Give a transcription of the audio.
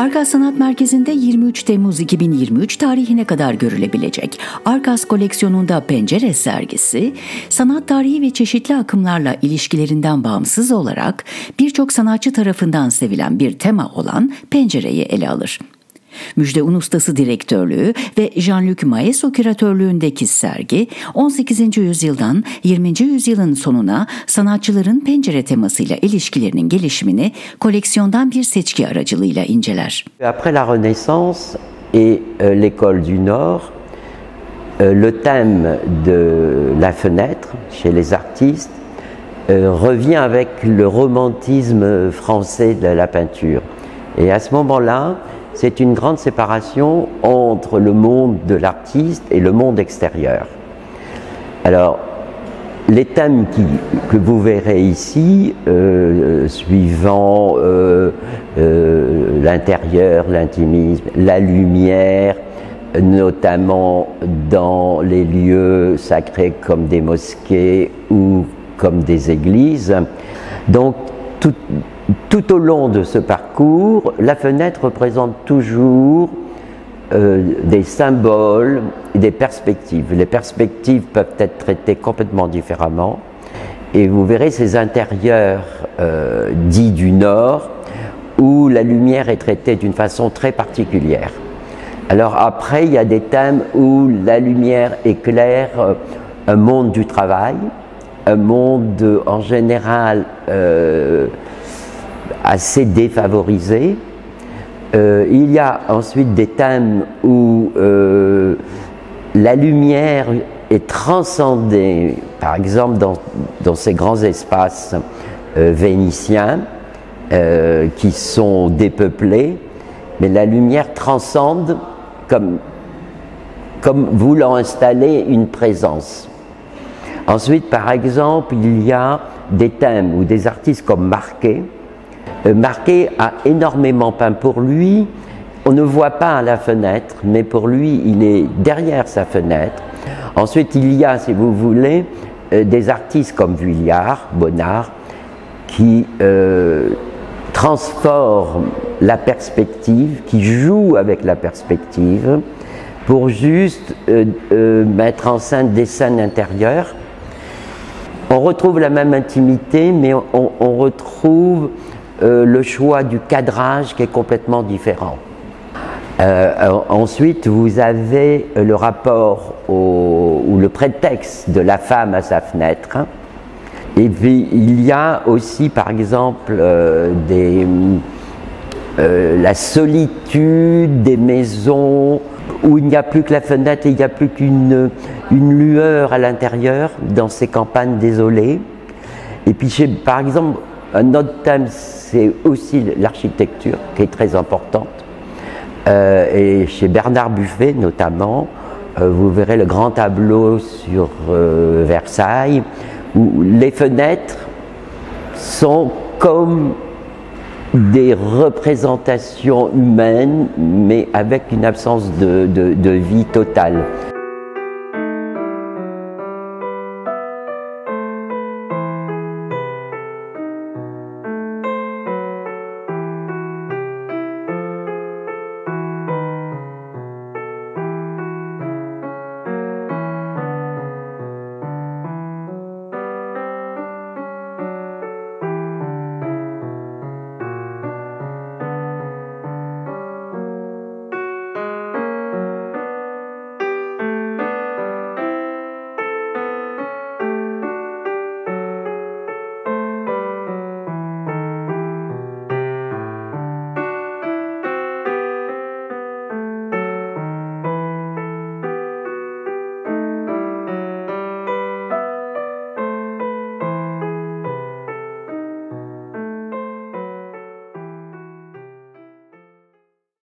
Arkas Sanat Merkezi'nde 23 Temmuz 2023 tarihine kadar görülebilecek Arkas koleksiyonunda Pencere sergisi, sanat tarihi ve çeşitli akımlarla ilişkilerinden bağımsız olarak birçok sanatçı tarafından sevilen bir tema olan pencereyi ele alır. Müjde Un Ustası direktörlüğü ve Jean-Luc Maeso küratörlüğündeki sergi, 18. yüzyıldan 20. yüzyılın sonuna sanatçıların pencere temasıyla ilişkilerinin gelişimini koleksiyondan bir seçki aracılığıyla inceler. Après la Renaissance et l'école du Nord, le thème de la fenêtre chez les artistes revient avec le romantisme français de la peinture. Et à ce moment-là, c'est une grande séparation entre le monde de l'artiste et le monde extérieur. Alors, les thèmes que vous verrez ici, suivant l'intérieur, l'intimisme, la lumière, notamment dans les lieux sacrés comme des mosquées ou comme des églises. Donc, tout au long de ce parcours, la fenêtre représente toujours des symboles, des perspectives. Les perspectives peuvent être traitées complètement différemment. Et vous verrez ces intérieurs dits du Nord, où la lumière est traitée d'une façon très particulière. Alors après, il y a des thèmes où la lumière éclaire un monde du travail, un monde en général assez défavorisé. Il y a ensuite des thèmes où la lumière est transcendée, par exemple dans ces grands espaces vénitiens qui sont dépeuplés, mais la lumière transcende comme voulant installer une présence. Ensuite, par exemple, il y a des thèmes ou des artistes comme Marquet. Marquet a énormément peint. Pour lui, on ne voit pas à la fenêtre, mais pour lui, il est derrière sa fenêtre. Ensuite, il y a, si vous voulez, des artistes comme Vuillard, Bonnard, qui transforment la perspective, qui jouent avec la perspective pour juste mettre en scène des scènes intérieures. On retrouve la même intimité, mais on retrouve le choix du cadrage qui est complètement différent. Ensuite, vous avez le rapport ou le prétexte de la femme à sa fenêtre. Et puis, il y a aussi, par exemple, la solitude des maisons où il n'y a plus que la fenêtre et il n'y a plus qu'une lueur à l'intérieur dans ces campagnes désolées. Et puis, par exemple, un autre thème, c'est aussi l'architecture qui est très importante. Et chez Bernard Buffet notamment, vous verrez le grand tableau sur Versailles, où les fenêtres sont comme des représentations humaines, mais avec une absence de vie totale.